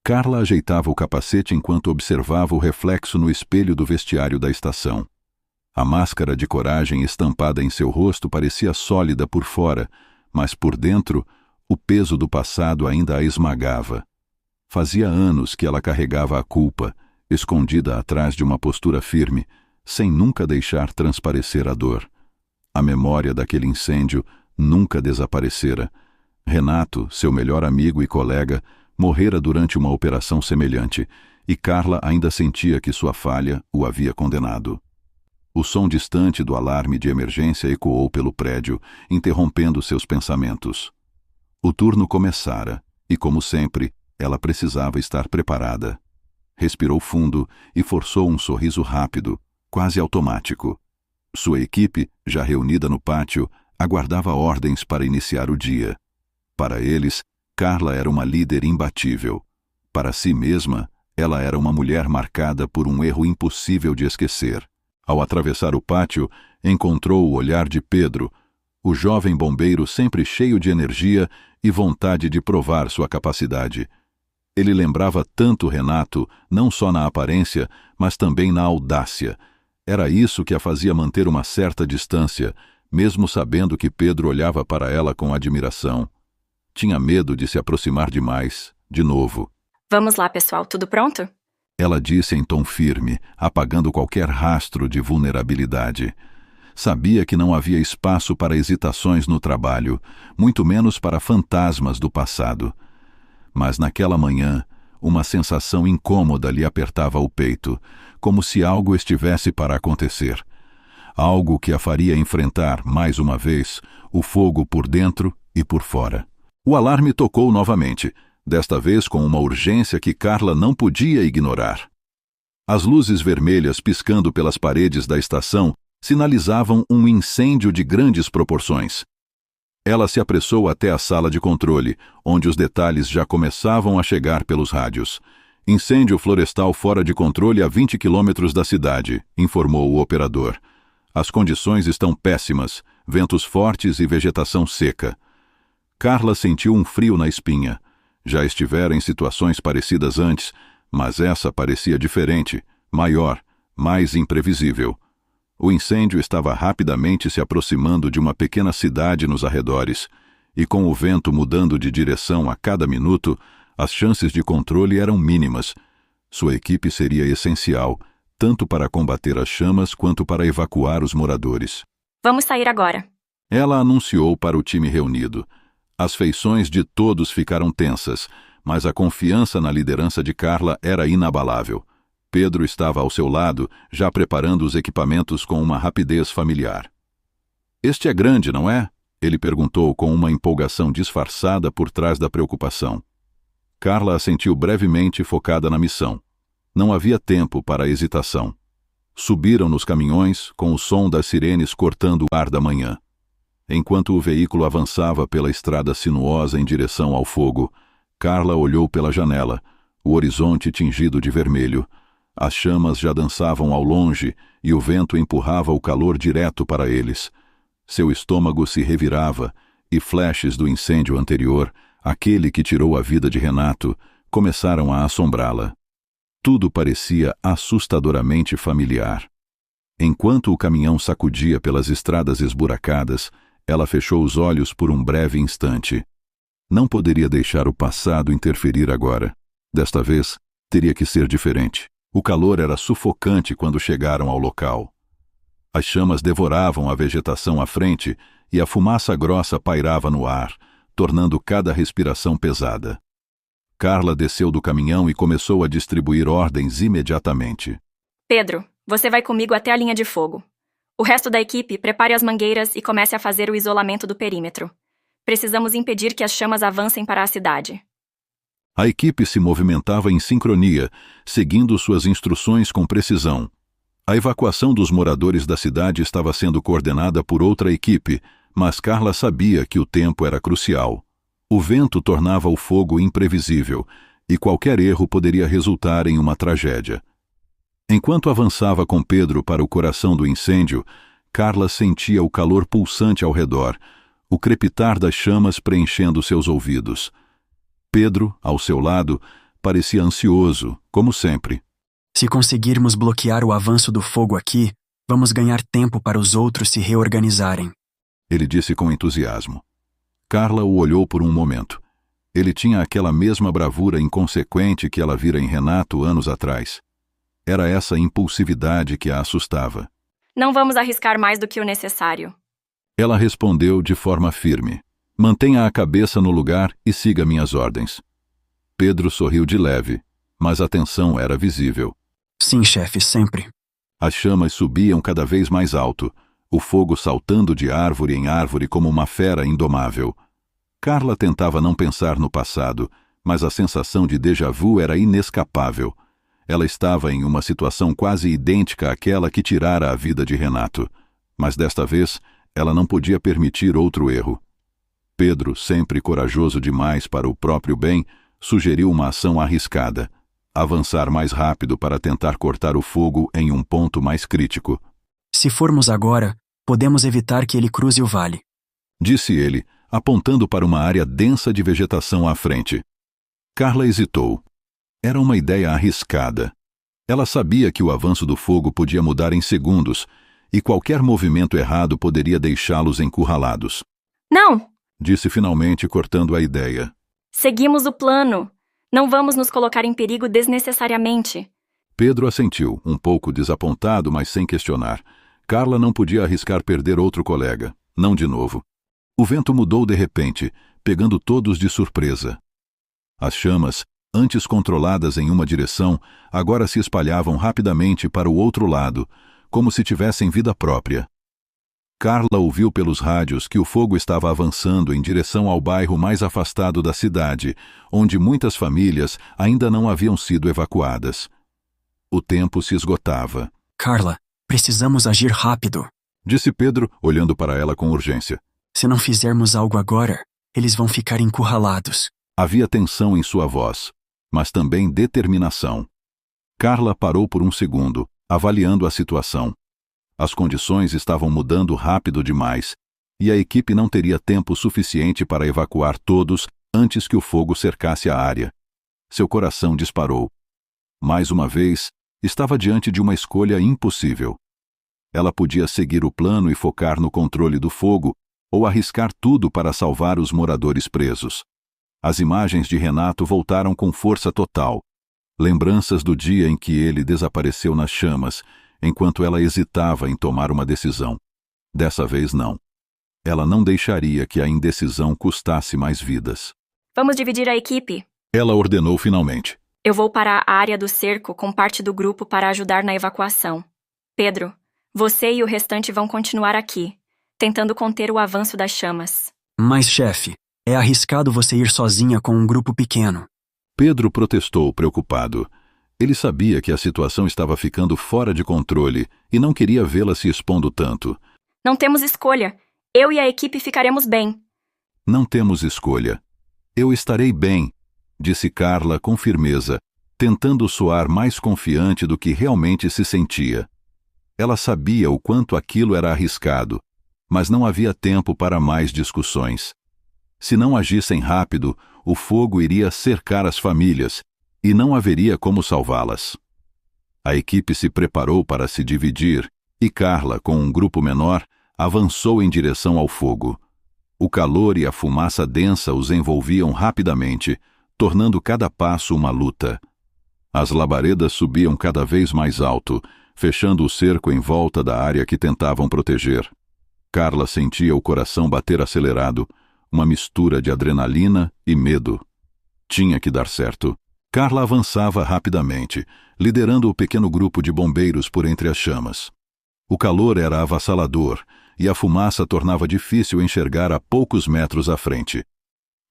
Carla ajeitava o capacete enquanto observava o reflexo no espelho do vestiário da estação. A máscara de coragem estampada em seu rosto parecia sólida por fora, mas por dentro, o peso do passado ainda a esmagava. Fazia anos que ela carregava a culpa, escondida atrás de uma postura firme, sem nunca deixar transparecer a dor. A memória daquele incêndio nunca desaparecera. Renato, seu melhor amigo e colega, morrera durante uma operação semelhante, e Carla ainda sentia que sua falha o havia condenado. O som distante do alarme de emergência ecoou pelo prédio, interrompendo seus pensamentos. O turno começara, e como sempre, ela precisava estar preparada. Respirou fundo e forçou um sorriso rápido, quase automático. Sua equipe, já reunida no pátio, aguardava ordens para iniciar o dia. Para eles, Carla era uma líder imbatível. Para si mesma, ela era uma mulher marcada por um erro impossível de esquecer. Ao atravessar o pátio, encontrou o olhar de Pedro, o jovem bombeiro sempre cheio de energia e vontade de provar sua capacidade. Ele lembrava tanto Renato, não só na aparência, mas também na audácia. Era isso que a fazia manter uma certa distância, mesmo sabendo que Pedro olhava para ela com admiração. Tinha medo de se aproximar demais, de novo. Vamos lá, pessoal, tudo pronto? Ela disse em tom firme, apagando qualquer rastro de vulnerabilidade. Sabia que não havia espaço para hesitações no trabalho, muito menos para fantasmas do passado. Mas naquela manhã, uma sensação incômoda lhe apertava o peito, como se algo estivesse para acontecer. Algo que a faria enfrentar, mais uma vez, o fogo por dentro e por fora. O alarme tocou novamente, desta vez com uma urgência que Carla não podia ignorar. As luzes vermelhas piscando pelas paredes da estação sinalizavam um incêndio de grandes proporções. Ela se apressou até a sala de controle, onde os detalhes já começavam a chegar pelos rádios. Incêndio florestal fora de controle a 20 quilômetros da cidade, informou o operador. As condições estão péssimas, ventos fortes e vegetação seca. Carla sentiu um frio na espinha. Já estivera em situações parecidas antes, mas essa parecia diferente, maior, mais imprevisível. O incêndio estava rapidamente se aproximando de uma pequena cidade nos arredores, e com o vento mudando de direção a cada minuto, as chances de controle eram mínimas. Sua equipe seria essencial, tanto para combater as chamas quanto para evacuar os moradores. Vamos sair agora. Ela anunciou para o time reunido. As feições de todos ficaram tensas, mas a confiança na liderança de Carla era inabalável. Pedro estava ao seu lado, já preparando os equipamentos com uma rapidez familiar. "Este é grande, não é?" ele perguntou com uma empolgação disfarçada por trás da preocupação. Carla assentiu brevemente, focada na missão. Não havia tempo para hesitação. Subiram nos caminhões, com o som das sirenes cortando o ar da manhã. Enquanto o veículo avançava pela estrada sinuosa em direção ao fogo, Carla olhou pela janela, o horizonte tingido de vermelho. As chamas já dançavam ao longe e o vento empurrava o calor direto para eles. Seu estômago se revirava e flashes do incêndio anterior, aquele que tirou a vida de Renato, começaram a assombrá-la. Tudo parecia assustadoramente familiar. Enquanto o caminhão sacudia pelas estradas esburacadas, ela fechou os olhos por um breve instante. Não poderia deixar o passado interferir agora. Desta vez, teria que ser diferente. O calor era sufocante quando chegaram ao local. As chamas devoravam a vegetação à frente e a fumaça grossa pairava no ar, tornando cada respiração pesada. Carla desceu do caminhão e começou a distribuir ordens imediatamente. Pedro, você vai comigo até a linha de fogo. O resto da equipe prepare as mangueiras e comece a fazer o isolamento do perímetro. Precisamos impedir que as chamas avancem para a cidade. A equipe se movimentava em sincronia, seguindo suas instruções com precisão. A evacuação dos moradores da cidade estava sendo coordenada por outra equipe, mas Carla sabia que o tempo era crucial. O vento tornava o fogo imprevisível, e qualquer erro poderia resultar em uma tragédia. Enquanto avançava com Pedro para o coração do incêndio, Carla sentia o calor pulsante ao redor, o crepitar das chamas preenchendo seus ouvidos. Pedro, ao seu lado, parecia ansioso, como sempre. Se conseguirmos bloquear o avanço do fogo aqui, vamos ganhar tempo para os outros se reorganizarem. Ele disse com entusiasmo. Carla o olhou por um momento. Ele tinha aquela mesma bravura inconsequente que ela vira em Renato anos atrás. Era essa impulsividade que a assustava. Não vamos arriscar mais do que o necessário. Ela respondeu de forma firme. Mantenha a cabeça no lugar e siga minhas ordens. Pedro sorriu de leve, mas a tensão era visível. Sim, chefe, sempre. As chamas subiam cada vez mais alto, o fogo saltando de árvore em árvore como uma fera indomável. Carla tentava não pensar no passado, mas a sensação de déjà vu era inescapável. Ela estava em uma situação quase idêntica àquela que tirara a vida de Renato. Mas desta vez, ela não podia permitir outro erro. Pedro, sempre corajoso demais para o próprio bem, sugeriu uma ação arriscada. Avançar mais rápido para tentar cortar o fogo em um ponto mais crítico. Se formos agora, podemos evitar que ele cruze o vale, disse ele, apontando para uma área densa de vegetação à frente. Carla hesitou. Era uma ideia arriscada. Ela sabia que o avanço do fogo podia mudar em segundos, e qualquer movimento errado poderia deixá-los encurralados. Não! Disse finalmente, cortando a ideia. Seguimos o plano. Não vamos nos colocar em perigo desnecessariamente. Pedro assentiu, um pouco desapontado, mas sem questionar. Carla não podia arriscar perder outro colega. Não de novo. O vento mudou de repente, pegando todos de surpresa. As chamas, antes controladas em uma direção, agora se espalhavam rapidamente para o outro lado, como se tivessem vida própria. Carla ouviu pelos rádios que o fogo estava avançando em direção ao bairro mais afastado da cidade, onde muitas famílias ainda não haviam sido evacuadas. O tempo se esgotava. Carla, precisamos agir rápido, disse Pedro, olhando para ela com urgência. Se não fizermos algo agora, eles vão ficar encurralados. Havia tensão em sua voz, mas também determinação. Carla parou por um segundo, avaliando a situação. As condições estavam mudando rápido demais, e a equipe não teria tempo suficiente para evacuar todos antes que o fogo cercasse a área. Seu coração disparou. Mais uma vez, estava diante de uma escolha impossível. Ela podia seguir o plano e focar no controle do fogo, ou arriscar tudo para salvar os moradores presos. As imagens de Renato voltaram com força total. Lembranças do dia em que ele desapareceu nas chamas, enquanto ela hesitava em tomar uma decisão. Dessa vez não. Ela não deixaria que a indecisão custasse mais vidas. Vamos dividir a equipe. Ela ordenou finalmente. Eu vou para a área do cerco com parte do grupo para ajudar na evacuação. Pedro, você e o restante vão continuar aqui, tentando conter o avanço das chamas. Mas, chefe, é arriscado você ir sozinha com um grupo pequeno. Pedro protestou, preocupado. Ele sabia que a situação estava ficando fora de controle e não queria vê-la se expondo tanto. Não temos escolha. Eu e a equipe ficaremos bem. Não temos escolha. Eu estarei bem, disse Carla com firmeza, tentando soar mais confiante do que realmente se sentia. Ela sabia o quanto aquilo era arriscado, mas não havia tempo para mais discussões. Se não agissem rápido, o fogo iria cercar as famílias, e não haveria como salvá-las. A equipe se preparou para se dividir e Carla, com um grupo menor, avançou em direção ao fogo. O calor e a fumaça densa os envolviam rapidamente, tornando cada passo uma luta. As labaredas subiam cada vez mais alto, fechando o cerco em volta da área que tentavam proteger. Carla sentia o coração bater acelerado, uma mistura de adrenalina e medo. Tinha que dar certo. Carla avançava rapidamente, liderando o pequeno grupo de bombeiros por entre as chamas. O calor era avassalador e a fumaça tornava difícil enxergar a poucos metros à frente.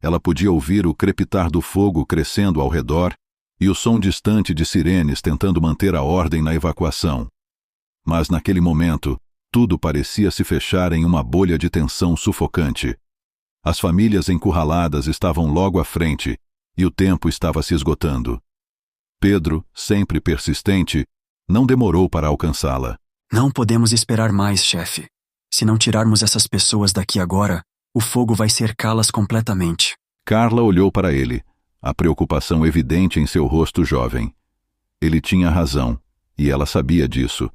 Ela podia ouvir o crepitar do fogo crescendo ao redor e o som distante de sirenes tentando manter a ordem na evacuação. Mas naquele momento, tudo parecia se fechar em uma bolha de tensão sufocante. As famílias encurraladas estavam logo à frente, e o tempo estava se esgotando. Pedro, sempre persistente, não demorou para alcançá-la. Não podemos esperar mais, chefe. Se não tirarmos essas pessoas daqui agora, o fogo vai cercá-las completamente. Carla olhou para ele. a preocupação evidente em seu rosto jovem. Ele tinha razão, e ela sabia disso.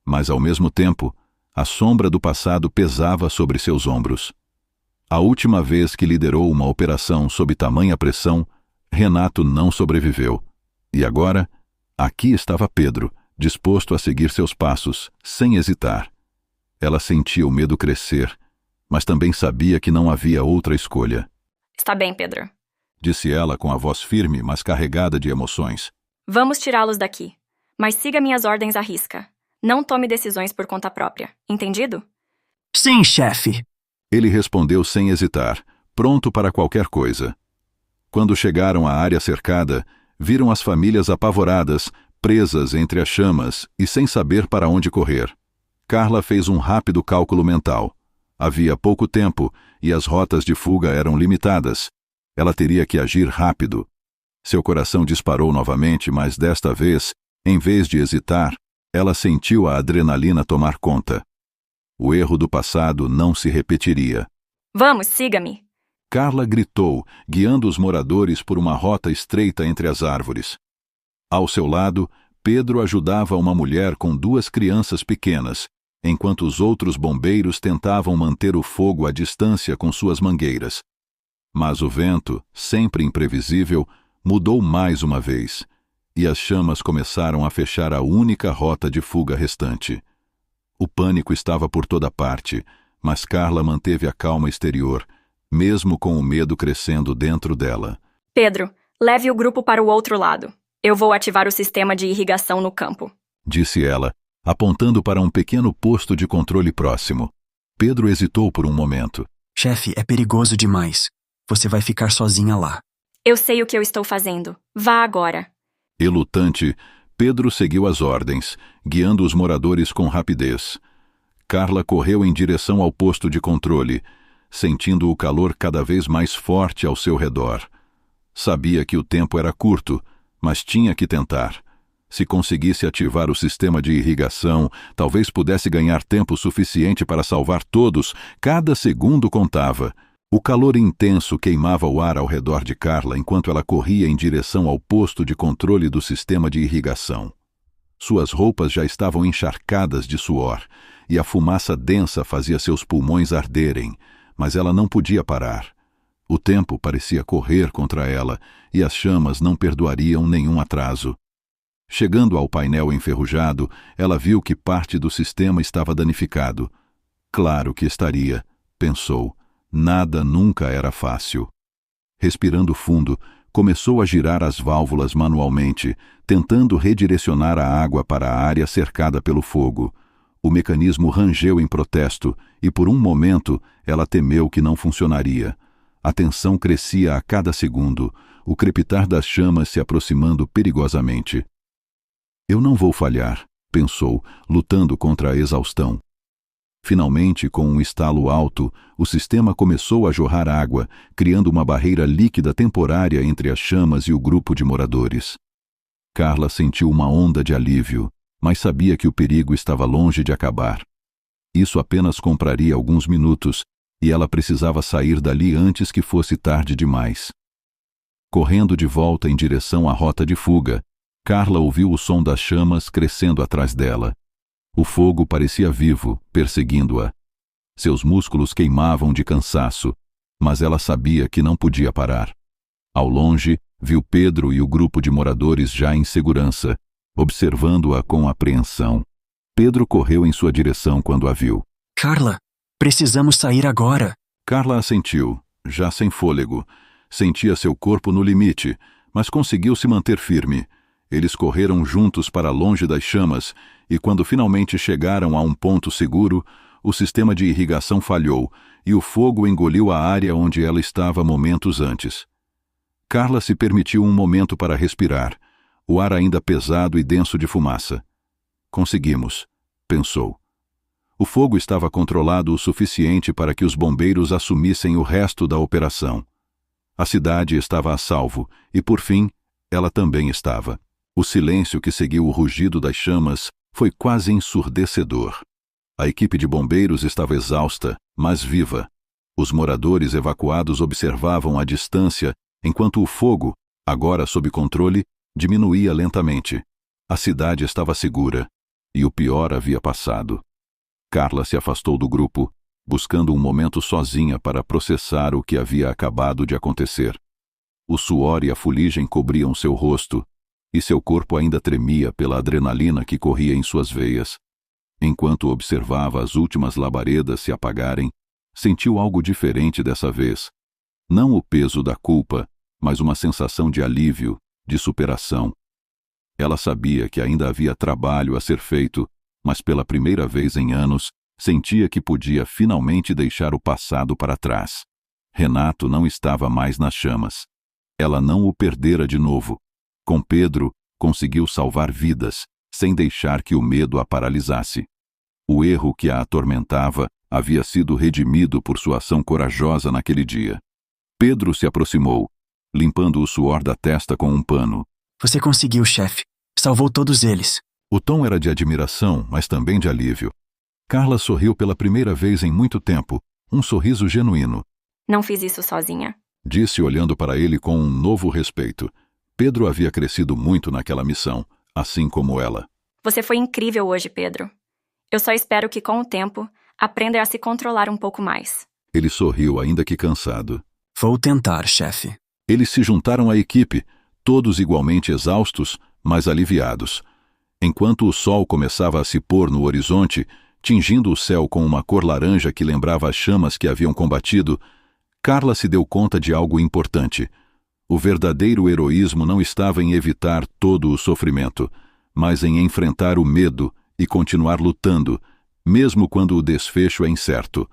Mas, ao mesmo tempo, a sombra do passado pesava sobre seus ombros. A última vez que liderou uma operação sob tamanha pressão, Renato não sobreviveu. E agora, aqui estava Pedro, disposto a seguir seus passos, sem hesitar. Ela sentia o medo crescer, mas também sabia que não havia outra escolha. Está bem, Pedro. Disse ela com a voz firme, mas carregada de emoções. Vamos tirá-los daqui. Mas siga minhas ordens à risca. Não tome decisões por conta própria. Entendido? Sim, chefe. Ele respondeu sem hesitar, pronto para qualquer coisa. Quando chegaram à área cercada, viram as famílias apavoradas, presas entre as chamas e sem saber para onde correr. Carla fez um rápido cálculo mental. Havia pouco tempo e as rotas de fuga eram limitadas. Ela teria que agir rápido. Seu coração disparou novamente, mas desta vez, em vez de hesitar, ela sentiu a adrenalina tomar conta. O erro do passado não se repetiria. Vamos, siga-me. Carla gritou, guiando os moradores por uma rota estreita entre as árvores. Ao seu lado, Pedro ajudava uma mulher com 2 crianças pequenas, enquanto os outros bombeiros tentavam manter o fogo à distância com suas mangueiras. Mas o vento, sempre imprevisível, mudou mais uma vez, e as chamas começaram a fechar a única rota de fuga restante. O pânico estava por toda parte, mas Carla manteve a calma exterior, mesmo com o medo crescendo dentro dela. Pedro, leve o grupo para o outro lado. Eu vou ativar o sistema de irrigação no campo. Disse ela, apontando para um pequeno posto de controle próximo. Pedro hesitou por um momento. Chefe, é perigoso demais. Você vai ficar sozinha lá. Eu sei o que eu estou fazendo. Vá agora. Relutante, Pedro seguiu as ordens, guiando os moradores com rapidez. Carla correu em direção ao posto de controle, sentindo o calor cada vez mais forte ao seu redor. Sabia que o tempo era curto, mas tinha que tentar. Se conseguisse ativar o sistema de irrigação, talvez pudesse ganhar tempo suficiente para salvar todos. Cada segundo contava. O calor intenso queimava o ar ao redor de Carla enquanto ela corria em direção ao posto de controle do sistema de irrigação. Suas roupas já estavam encharcadas de suor, e a fumaça densa fazia seus pulmões arderem, mas ela não podia parar. O tempo parecia correr contra ela, e as chamas não perdoariam nenhum atraso. Chegando ao painel enferrujado, ela viu que parte do sistema estava danificado. Claro que estaria, pensou. Nada nunca era fácil. Respirando fundo, começou a girar as válvulas manualmente, tentando redirecionar a água para a área cercada pelo fogo. O mecanismo rangeu em protesto e, por um momento, ela temeu que não funcionaria. A tensão crescia a cada segundo, o crepitar das chamas se aproximando perigosamente. Eu não vou falhar, pensou, lutando contra a exaustão. Finalmente, com um estalo alto, o sistema começou a jorrar água, criando uma barreira líquida temporária entre as chamas e o grupo de moradores. Carla sentiu uma onda de alívio, mas sabia que o perigo estava longe de acabar. Isso apenas compraria alguns minutos, e ela precisava sair dali antes que fosse tarde demais. Correndo de volta em direção à rota de fuga, Carla ouviu o som das chamas crescendo atrás dela. O fogo parecia vivo, perseguindo-a. Seus músculos queimavam de cansaço, mas ela sabia que não podia parar. Ao longe, viu Pedro e o grupo de moradores já em segurança, observando-a com apreensão. Pedro correu em sua direção quando a viu. Carla, precisamos sair agora. Carla assentiu, já sem fôlego. Sentia seu corpo no limite, mas conseguiu se manter firme. Eles correram juntos para longe das chamas, e quando finalmente chegaram a um ponto seguro, o sistema de irrigação falhou, e o fogo engoliu a área onde ela estava momentos antes. Carla se permitiu um momento para respirar, o ar ainda pesado e denso de fumaça. Conseguimos, pensou. O fogo estava controlado o suficiente para que os bombeiros assumissem o resto da operação. A cidade estava a salvo, e por fim, ela também estava. O silêncio que seguiu o rugido das chamas foi quase ensurdecedor. A equipe de bombeiros estava exausta, mas viva. Os moradores evacuados observavam à distância, enquanto o fogo, Agora sob controle, diminuía lentamente. A cidade estava segura, e o pior havia passado. Carla se afastou do grupo, buscando um momento sozinha para processar o que havia acabado de acontecer. O suor e a fuligem cobriam seu rosto, e seu corpo ainda tremia pela adrenalina que corria em suas veias. Enquanto observava as últimas labaredas se apagarem, sentiu algo diferente dessa vez. Não o peso da culpa, mas uma sensação de alívio, de superação. Ela sabia que ainda havia trabalho a ser feito, mas pela primeira vez em anos, sentia que podia finalmente deixar o passado para trás. Renato não estava mais nas chamas. Ela não o perdera de novo. Com Pedro, conseguiu salvar vidas, sem deixar que o medo a paralisasse. O erro que a atormentava havia sido redimido por sua ação corajosa naquele dia. Pedro se aproximou, limpando o suor da testa com um pano. Você conseguiu, chefe. Salvou todos eles. O tom era de admiração, mas também de alívio. Carla sorriu pela primeira vez em muito tempo, um sorriso genuíno. Não fiz isso sozinha. Disse olhando para ele com um novo respeito. Pedro havia crescido muito naquela missão, assim como ela. Você foi incrível hoje, Pedro. Eu só espero que, com o tempo, aprenda a se controlar um pouco mais. Ele sorriu, ainda que cansado. Vou tentar, chefe. Eles se juntaram à equipe, todos igualmente exaustos, mas aliviados. Enquanto o sol começava a se pôr no horizonte, tingindo o céu com uma cor laranja que lembrava as chamas que haviam combatido, Carla se deu conta de algo importante. O verdadeiro heroísmo não estava em evitar todo o sofrimento, mas em enfrentar o medo e continuar lutando, mesmo quando o desfecho é incerto.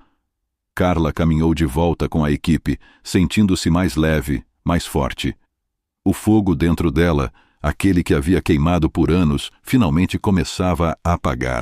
Carla caminhou de volta com a equipe, sentindo-se mais leve, mais forte. O fogo dentro dela, aquele que havia queimado por anos, finalmente começava a apagar.